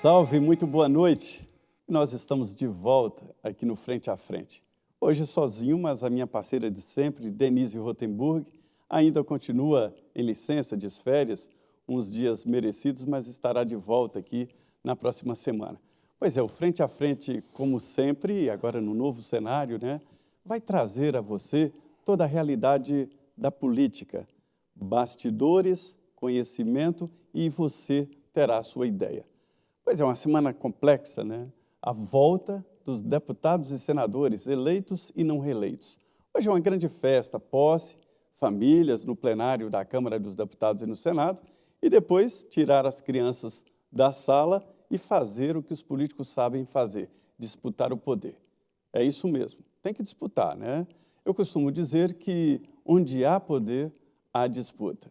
Salve, muito boa noite. Nós estamos de volta aqui no Frente a Frente. Hoje sozinho, mas a minha parceira de sempre, Denise Rotenburg, ainda continua em licença de férias, uns dias merecidos, mas estará de volta aqui na próxima semana. Pois é, o Frente a Frente, como sempre, agora no novo cenário, vai trazer a você toda a realidade da política, bastidores, conhecimento, e você terá a sua ideia. Pois é, uma semana complexa, A volta dos deputados e senadores eleitos e não reeleitos. Hoje é uma grande festa, posse, famílias no plenário da Câmara dos Deputados e no Senado, e depois tirar as crianças da sala e fazer o que os políticos sabem fazer, disputar o poder. É isso mesmo, tem que disputar, Eu costumo dizer que onde há poder, há disputa.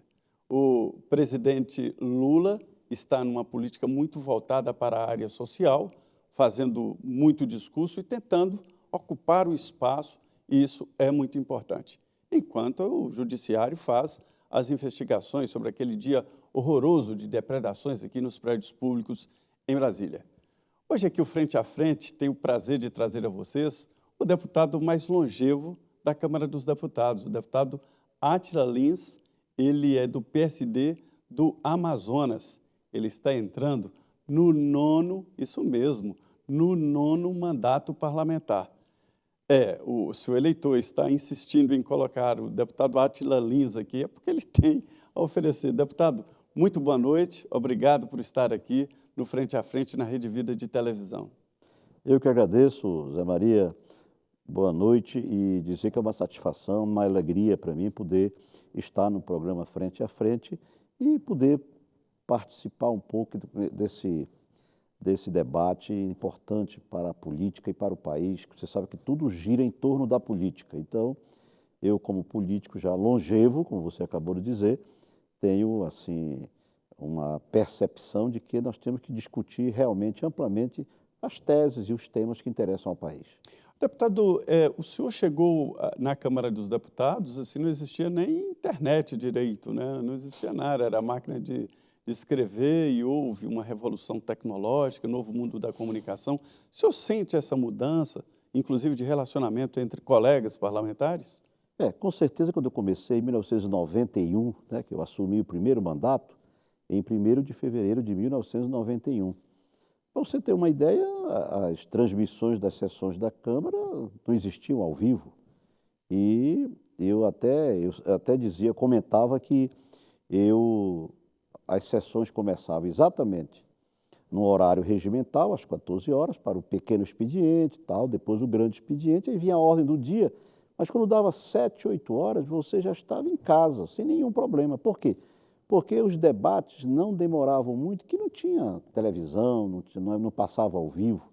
O presidente Lula está numa política muito voltada para a área social, fazendo muito discurso e tentando ocupar o espaço, e isso é muito importante. Enquanto o judiciário faz as investigações sobre aquele dia horroroso de depredações aqui nos prédios públicos em Brasília. Hoje aqui o Frente a Frente tem o prazer de trazer a vocês o deputado mais longevo da Câmara dos Deputados, o deputado Átila Lins. Ele é do PSD do Amazonas. Ele está entrando no nono mandato parlamentar. Se o eleitor está insistindo em colocar o deputado Átila Lins aqui, é porque ele tem a oferecer. Deputado, muito boa noite, obrigado por estar aqui no Frente a Frente na Rede Vida de televisão. Eu que agradeço, Zé Maria, boa noite, e dizer que é uma satisfação, uma alegria para mim poder estar no programa Frente a Frente e poder participar um pouco desse debate importante para a política e para o país. Você sabe que tudo gira em torno da política. Então, eu como político já longevo, como você acabou de dizer, tenho assim uma percepção de que nós temos que discutir realmente amplamente as teses e os temas que interessam ao país. Deputado, o senhor chegou na Câmara dos Deputados, assim, não existia nem internet direito, Não existia nada, era a máquina de escrever, e houve uma revolução tecnológica, novo mundo da comunicação. O senhor sente essa mudança, inclusive de relacionamento entre colegas parlamentares? Com certeza, quando eu comecei em 1991, que eu assumi o primeiro mandato, em 1º de fevereiro de 1991. Para você ter uma ideia, as transmissões das sessões da Câmara não existiam ao vivo. E eu até dizia, comentava que as sessões começavam exatamente no horário regimental, às 14 horas, para o pequeno expediente, depois o grande expediente, aí vinha a ordem do dia. Mas quando dava 7, 8 horas, você já estava em casa, sem nenhum problema. Por quê? Porque os debates não demoravam muito, que não tinha televisão, não passava ao vivo.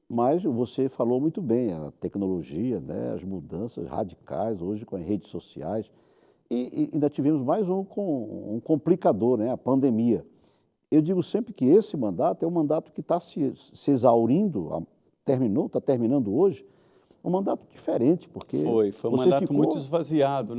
Mas você falou muito bem, a tecnologia, as mudanças radicais hoje com as redes sociais. E ainda tivemos mais um complicador, a pandemia. Eu digo sempre que esse mandato é um mandato que está se exaurindo, está terminando hoje, um mandato diferente, porque foi um mandato muito esvaziado,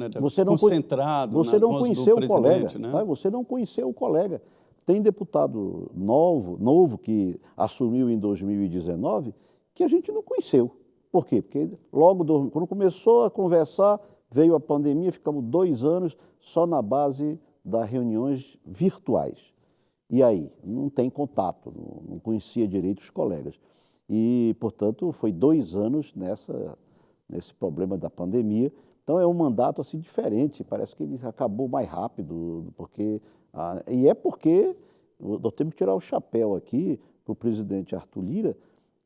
concentrado você não conheceu o colega, né? Você não conheceu o colega. Tem deputado novo que assumiu em 2019 que a gente não conheceu. Por quê? Porque logo quando começou a conversar, veio a pandemia, ficamos 2 anos só na base das reuniões virtuais. E aí? Não tem contato, não conhecia direito os colegas. E, portanto, foi 2 anos nesse problema da pandemia. Então, é um mandato assim diferente, parece que ele acabou mais rápido, porque nós temos que tirar o chapéu aqui para o presidente Arthur Lira,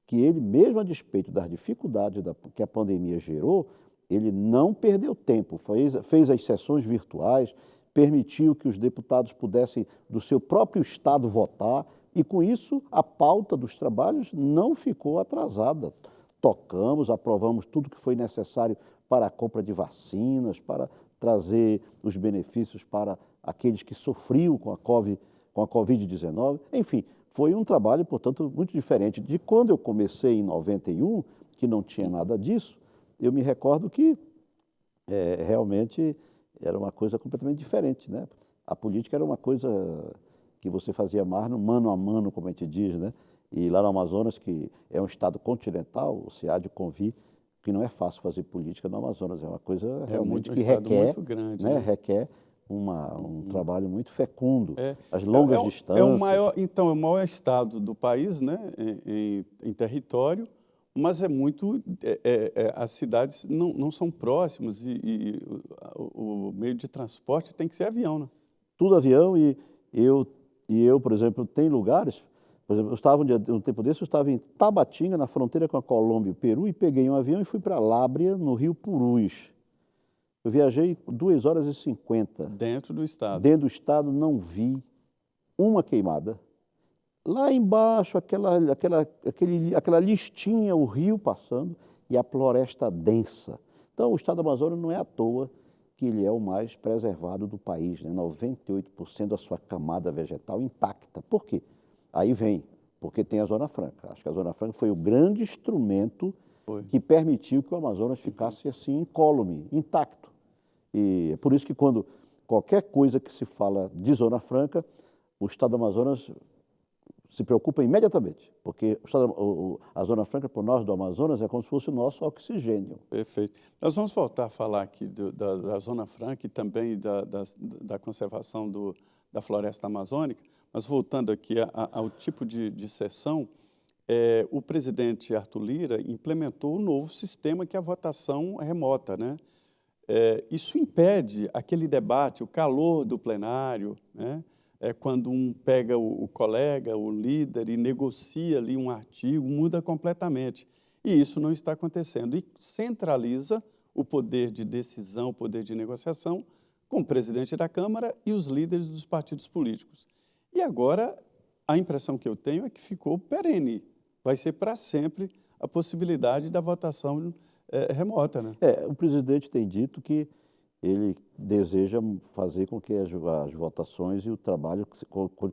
que ele, mesmo a despeito das dificuldades que a pandemia gerou, ele não perdeu tempo, fez as sessões virtuais, permitiu que os deputados pudessem, do seu próprio estado, votar, e com isso a pauta dos trabalhos não ficou atrasada. Tocamos, aprovamos tudo que foi necessário para a compra de vacinas, para trazer os benefícios para aqueles que sofriam com a Covid-19. Enfim, foi um trabalho, portanto, muito diferente de quando eu comecei em 91, que não tinha nada disso. Eu me recordo que realmente era uma coisa completamente diferente, A política era uma coisa que você fazia mais no mano a mano, como a gente diz, né? E lá no Amazonas, que é um estado continental, você há de convir que não é fácil fazer política no Amazonas, é uma coisa realmente um que estado requer, muito grande, né? né? Requer um trabalho muito fecundo, É, as longas é o distâncias. maior, então, é o maior estado do país, né, em território, mas é muito, as cidades não são próximas e o meio de transporte tem que ser avião, né? Tudo avião eu, eu, por exemplo, tem lugares, por exemplo, eu estava um tempo desse, eu estava em Tabatinga, na fronteira com a Colômbia e o Peru, e peguei um avião e fui para Lábrea, no Rio Purus. Eu viajei 2 horas e 50. Dentro do estado. Dentro do estado não vi uma queimada. Lá embaixo, aquela listinha, o rio passando e a floresta densa. Então, o estado do Amazonas não é à toa que ele é o mais preservado do país, né? 98% da sua camada vegetal intacta. Por quê? Aí vem, porque tem a Zona Franca. Acho que a Zona Franca foi o grande instrumento que permitiu que o Amazonas ficasse assim incólume, intacto. E é por isso que quando qualquer coisa que se fala de Zona Franca, o estado do Amazonas se preocupa imediatamente, porque a Zona Franca, para nós do Amazonas, é como se fosse o nosso oxigênio. Perfeito. Nós vamos voltar a falar aqui da Zona Franca e também da conservação da floresta amazônica, mas voltando aqui ao tipo de sessão, o presidente Arthur Lira implementou um novo sistema que é a votação remota, né? Isso impede aquele debate, o calor do plenário, né? Quando um pega o colega, o líder e negocia ali um artigo, muda completamente. E isso não está acontecendo. E centraliza o poder de decisão, o poder de negociação com o presidente da Câmara e os líderes dos partidos políticos. E agora, a impressão que eu tenho é que ficou perene. Vai ser para sempre a possibilidade da votação remota, né? O presidente tem dito que ele deseja fazer com que as votações e o trabalho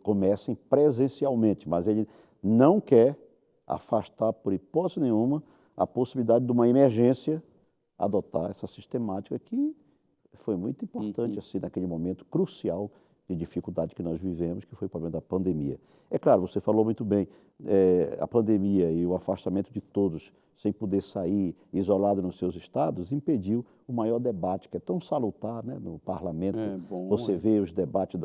comecem presencialmente, mas ele não quer afastar, por hipótese nenhuma, a possibilidade de uma emergência adotar essa sistemática que foi muito importante assim, naquele momento crucial de dificuldade que nós vivemos, que foi o problema da pandemia. É claro, você falou muito bem, a pandemia e o afastamento de todos, sem poder sair, isolado nos seus estados, impediu o maior debate, que é tão salutar, né, no parlamento. Você vê os debates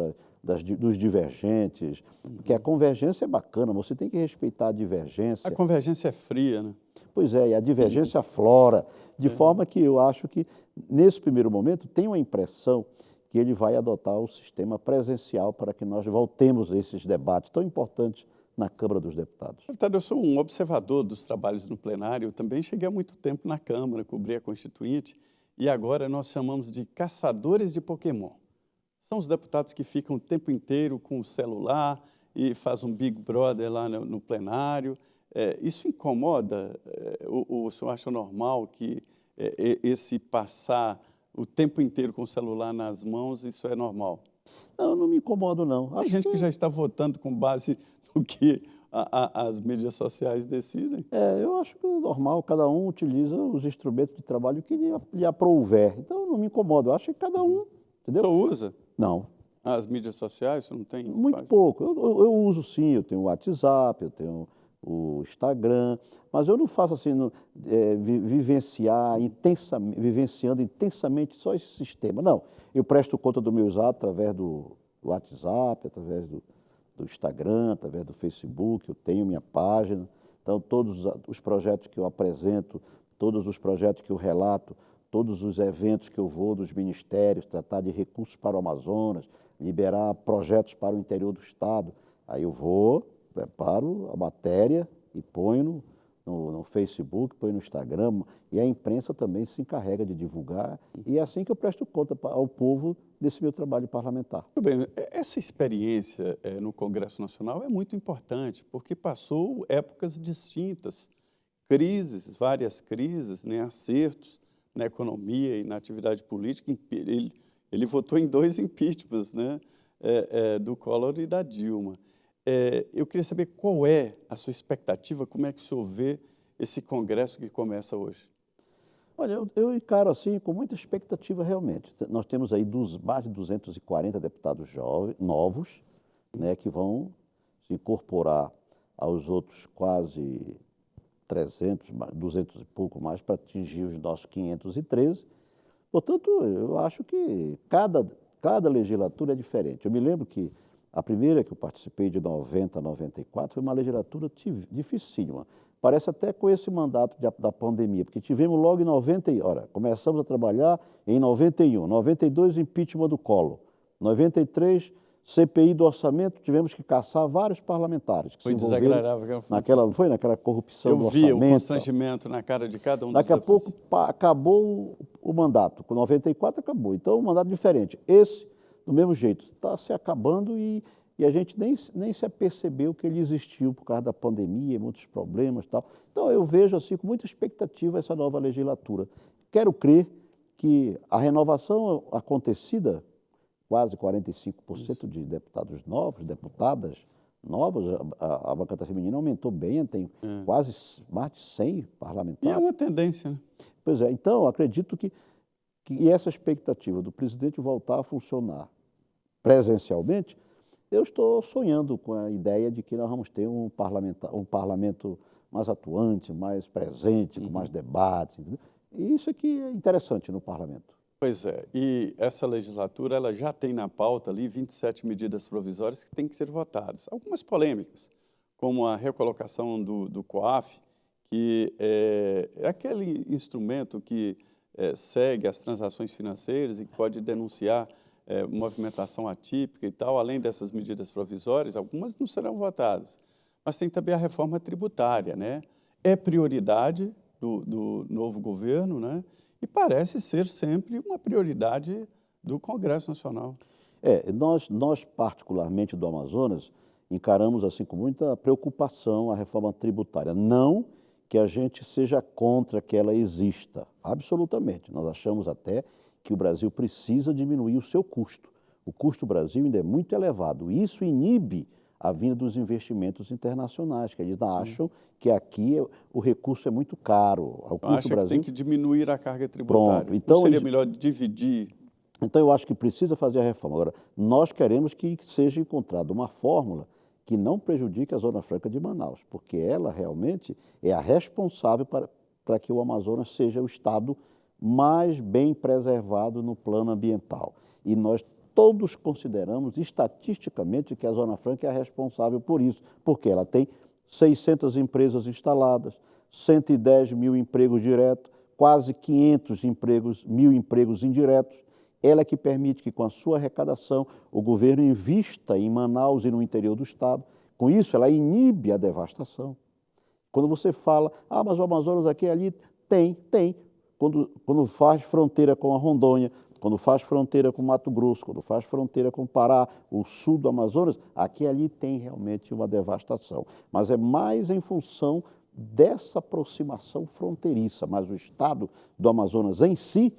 dos divergentes, porque a convergência é bacana, você tem que respeitar a divergência. A convergência é fria, né? Pois é, e a divergência aflora, de forma que eu acho que, nesse primeiro momento, tenho a impressão que ele vai adotar o sistema presencial para que nós voltemos a esses debates tão importantes na Câmara dos Deputados. Deputado, eu sou um observador dos trabalhos no plenário, eu também cheguei há muito tempo na Câmara, cobri a Constituinte, e agora nós chamamos de caçadores de Pokémon. São os deputados que ficam o tempo inteiro com o celular e fazem um Big Brother lá no plenário. Isso incomoda? O senhor acha normal que esse passar o tempo inteiro com o celular nas mãos, isso é normal? Não me incomodo, não. Tem gente que já está votando com base no que as mídias sociais decidem. Eu acho que é normal, cada um utiliza os instrumentos de trabalho que lhe aprouver. Então, não me incomodo, eu acho que cada um, entendeu? O senhor usa? Não. As mídias sociais, você não tem? Muito pouco. Eu uso sim, eu tenho o WhatsApp, eu tenho o Instagram, mas eu não faço assim, vivenciando intensamente só esse sistema. Não, eu presto conta dos meus atos através do WhatsApp, através do Instagram, através do Facebook, eu tenho minha página. Então, todos os projetos que eu apresento, todos os projetos que eu relato, todos os eventos que eu vou dos ministérios, tratar de recursos para o Amazonas, liberar projetos para o interior do estado, aí eu vou, preparo a matéria e ponho no Facebook, ponho no Instagram, e a imprensa também se encarrega de divulgar, e é assim que eu presto conta ao povo desse meu trabalho parlamentar. Muito bem, essa experiência no Congresso Nacional é muito importante, porque passou épocas distintas, crises, várias crises, né, acertos na economia e na atividade política. Ele votou em 2 impeachments, né, do Collor e da Dilma. Eu queria saber qual é a sua expectativa, como é que o senhor vê esse Congresso que começa hoje? Olha, eu encaro assim com muita expectativa realmente. Nós temos aí mais de 240 deputados novos, né, que vão se incorporar aos outros quase 300, 200 e pouco mais para atingir os nossos 513. Portanto, eu acho que cada legislatura é diferente. Eu me lembro que a primeira que eu participei, de 90 a 94, foi uma legislatura dificílima. Parece até com esse mandato da pandemia, porque tivemos logo em 90, começamos a trabalhar em 91, 92, impeachment do Collor, 93, CPI do orçamento, tivemos que caçar vários parlamentares que Foi se envolveram naquela corrupção do orçamento. Eu vi o constrangimento na cara de cada um dos Daqui a pouco acabou o mandato, com 94 acabou, então um mandato diferente. Esse, do mesmo jeito, está se acabando e a gente nem se apercebeu que ele existiu por causa da pandemia, muitos problemas e tal. Então eu vejo assim com muita expectativa essa nova legislatura. Quero crer que a renovação acontecida, quase 45% de deputados novos, deputadas novas, a bancada feminina aumentou bem, tem quase mais de 100 parlamentares. E é uma tendência, né? Pois é, então acredito que essa expectativa do presidente voltar a funcionar presencialmente, eu estou sonhando com a ideia de que nós vamos ter um parlamento mais atuante, mais presente, com mais debates, entendeu? E isso aqui é interessante no parlamento. Pois é, e essa legislatura ela já tem na pauta ali 27 medidas provisórias que têm que ser votadas. Algumas polêmicas, como a recolocação do COAF, que é aquele instrumento que segue as transações financeiras e que pode denunciar movimentação atípica e tal. Além dessas medidas provisórias, algumas não serão votadas. Mas tem também a reforma tributária, né? É prioridade do novo governo, né? E parece ser sempre uma prioridade do Congresso Nacional. Nós particularmente do Amazonas, encaramos assim com muita preocupação a reforma tributária. Não que a gente seja contra que ela exista, absolutamente. Nós achamos até que o Brasil precisa diminuir o seu custo. O custo do Brasil ainda é muito elevado. Isso inibe a vinda dos investimentos internacionais, que eles acham que aqui o recurso é muito caro. O custo do Brasil que tem que diminuir a carga tributária. Pronto, então, não seria melhor dividir? Então, eu acho que precisa fazer a reforma. Agora, nós queremos que seja encontrada uma fórmula que não prejudique a Zona Franca de Manaus, porque ela realmente é a responsável para que o Amazonas seja o estado mais bem preservado no plano ambiental. E nós todos consideramos estatisticamente que a Zona Franca é a responsável por isso, porque ela tem 600 empresas instaladas, 110 mil empregos diretos, quase 500 mil empregos indiretos. Ela é que permite que, com a sua arrecadação, o governo invista em Manaus e no interior do estado. Com isso, ela inibe a devastação. Quando você fala, mas o Amazonas aqui e ali, tem. Quando faz fronteira com a Rondônia, quando faz fronteira com o Mato Grosso, quando faz fronteira com o Pará, o sul do Amazonas, aqui e ali tem realmente uma devastação. Mas é mais em função dessa aproximação fronteiriça. Mas o estado do Amazonas em si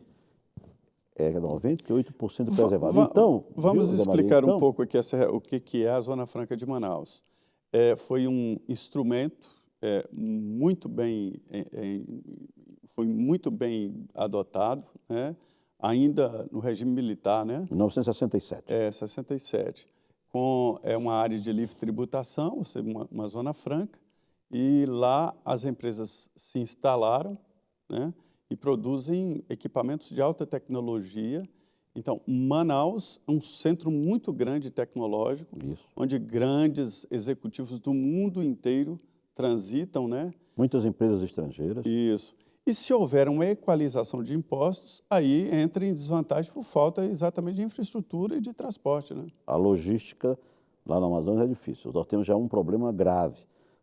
é 98% preservado. Então, vamos explicar um pouco aqui o que é a Zona Franca de Manaus. Foi um instrumento foi muito bem adotado, né? Ainda no regime militar, né? 1967. 67. É uma área de livre tributação, ou seja, uma zona franca, e lá as empresas se instalaram, né? E produzem equipamentos de alta tecnologia. Então, Manaus é um centro muito grande tecnológico, onde grandes executivos do mundo inteiro transitam, né? Muitas empresas estrangeiras. Isso. E se houver uma equalização de impostos, aí entra em desvantagem por falta exatamente de infraestrutura e de transporte, né? A logística lá no Amazonas é difícil. Nós temos já um problema grave.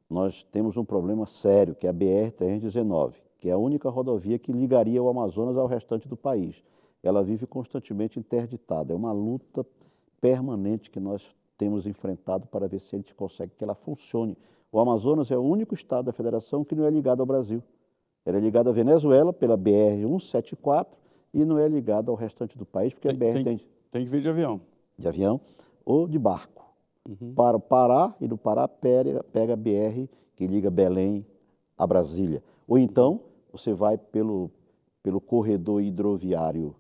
Nós temos um problema sério, que é a BR-319, que é a única rodovia que ligaria o Amazonas ao restante do país. Ela vive constantemente interditada. É uma luta permanente que nós temos enfrentado para ver se a gente consegue que ela funcione. O Amazonas é o único estado da federação que não é ligado ao Brasil. Ele é ligado à Venezuela pela BR-174 e não é ligado ao restante do país, porque a BR tem que vir de avião. De avião ou de barco. Para o Pará, e do Pará pega a BR que liga Belém a Brasília. Ou então, você vai pelo corredor hidroviário.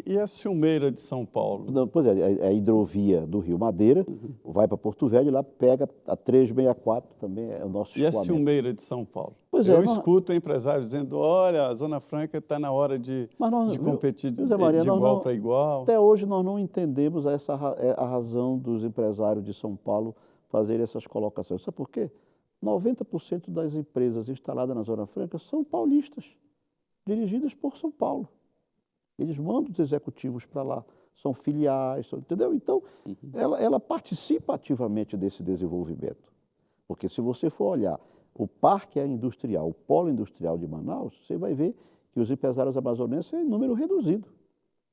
E a Ciumeira de São Paulo? Não, pois é, a hidrovia do Rio Madeira, vai para Porto Velho e lá pega a 364, também é o nosso E a escoamento. Ciumeira de São Paulo? Pois Eu é, escuto empresários dizendo, olha, a Zona Franca está na hora de competir de igual para igual. Até hoje nós não entendemos a razão dos empresários de São Paulo fazerem essas colocações. Sabe por quê? 90% das empresas instaladas na Zona Franca são paulistas, dirigidas por São Paulo. Eles mandam os executivos para lá, são filiais, entendeu? Então, ela participa ativamente desse desenvolvimento. Porque se você for olhar o parque industrial, o polo industrial de Manaus, você vai ver que os empresários amazonenses é em número reduzido.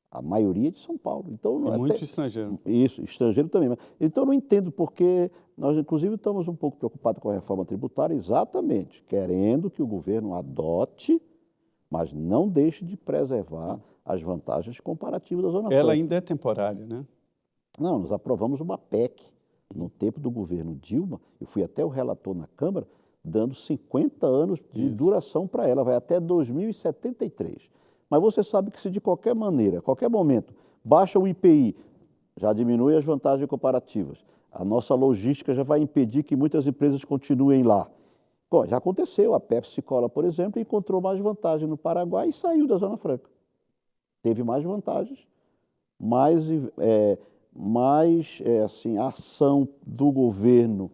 A maioria é de São Paulo. Então, não é muito estrangeiro. Isso, estrangeiro também. Então, eu não entendo porque nós, inclusive, estamos um pouco preocupados com a reforma tributária, exatamente, querendo que o governo adote, mas não deixe de preservar as vantagens comparativas da Zona Franca. Ela ainda é temporária, né? Não, nós aprovamos uma PEC no tempo do governo Dilma, eu fui até o relator na Câmara, dando 50 anos de duração para ela, vai até 2073. Mas você sabe que se de qualquer maneira, a qualquer momento, baixa o IPI, já diminui as vantagens comparativas, a nossa logística já vai impedir que muitas empresas continuem lá. Bom, já aconteceu, a Pepsi-Cola, por exemplo, encontrou mais vantagem no Paraguai e saiu da Zona Franca. Teve mais vantagens, assim, a ação do governo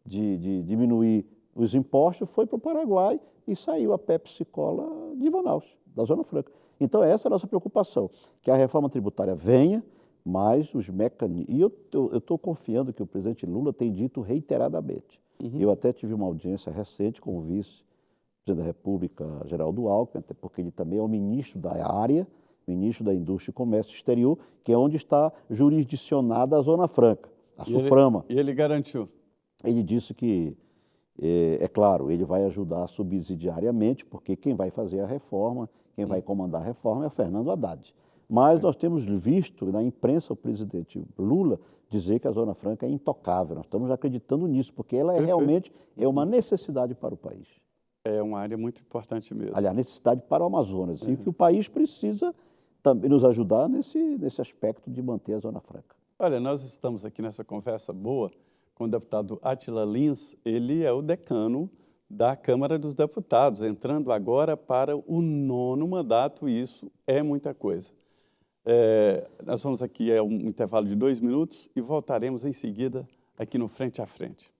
de diminuir os impostos foi para o Paraguai e saiu a Pepsi-Cola de Manaus, da Zona Franca. Então, essa é a nossa preocupação, que a reforma tributária venha, mas os mecanismos... E eu estou confiando que o presidente Lula tem dito reiteradamente. Eu até tive uma audiência recente com o vice-presidente da República, Geraldo Alckmin, até porque ele também é o ministro da área, ministro da Indústria e Comércio Exterior, que é onde está jurisdicionada a Zona Franca, a SUFRAMA. E ele garantiu? Ele disse que, é claro, ele vai ajudar subsidiariamente, porque quem vai fazer a reforma, quem vai comandar a reforma é o Fernando Haddad. Mas nós temos visto na imprensa o presidente Lula dizer que a Zona Franca é intocável. Nós estamos acreditando nisso, porque ela realmente é uma necessidade para o país. É uma área muito importante mesmo. Aliás, necessidade para o Amazonas. E que o país precisa também nos ajudar nesse aspecto de manter a Zona Franca. Olha, nós estamos aqui nessa conversa boa com o deputado Átila Lins. Ele é o decano da Câmara dos Deputados, entrando agora para o 9º mandato, e isso é muita coisa. Nós vamos aqui a um intervalo de 2 minutos e voltaremos em seguida aqui no Frente a Frente.